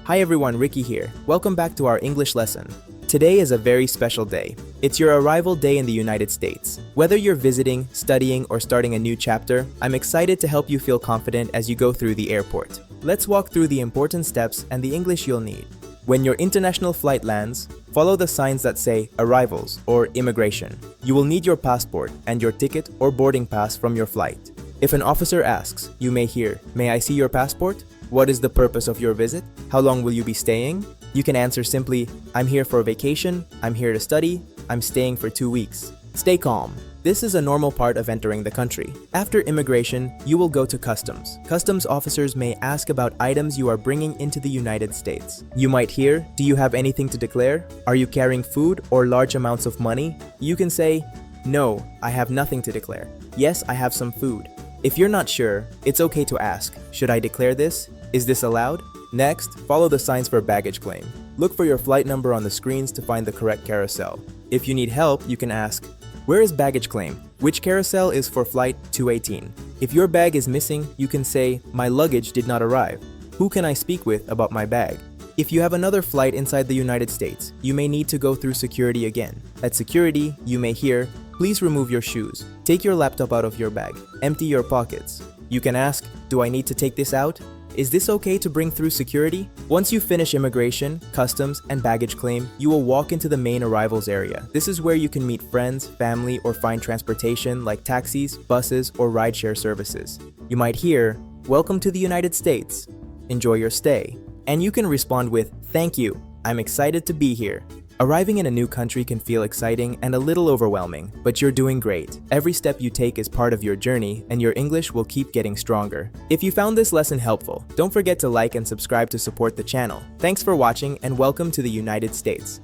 Hi everyone, Ricky here. Welcome back to our English lesson. Today is a very special day. It's your arrival day in the United States. Whether you're visiting, studying, or starting a new chapter, I'm excited to help you feel confident as you go through the airport. Let's walk through the important steps and the English you'll need. When your international flight lands, follow the signs that say arrivals or immigration. You will need your passport and your ticket or boarding pass from your flight. If an officer asks, you may hear, "May I see your passport? What is the purpose of your visit? How long will you be staying?" You can answer simply, "I'm here for vacation, I'm here to study, I'm staying for 2 weeks." Stay calm. This is a normal part of entering the country. After immigration, you will go to customs. Customs officers may ask about items you are bringing into the United States. You might hear, "Do you have anything to declare? Are you carrying food or large amounts of money?" You can say, "No, I have nothing to declare. Yes, I have some food." If you're not sure, it's okay to ask, "Should I declare this? Is this allowed?" Next, follow the signs for baggage claim. Look for your flight number on the screens to find the correct carousel. If you need help, you can ask, "Where is baggage claim? Which carousel is for flight 218? If your bag is missing, you can say, "My luggage did not arrive. Who can I speak with about my bag?" If you have another flight inside the United States, you may need to go through security again. At security, you may hear, "Please remove your shoes. Take your laptop out of your bag. Empty your pockets." You can ask, "Do I need to take this out? Is this okay to bring through security?" Once you finish immigration, customs, and baggage claim, you will walk into the main arrivals area. This is where you can meet friends, family, or find transportation like taxis, buses, or rideshare services. You might hear, "Welcome to the United States. Enjoy your stay." And you can respond with, "Thank you. I'm excited to be here." Arriving in a new country can feel exciting and a little overwhelming, but you're doing great. Every step you take is part of your journey, and your English will keep getting stronger. If you found this lesson helpful, don't forget to like and subscribe to support the channel. Thanks for watching, and welcome to the United States.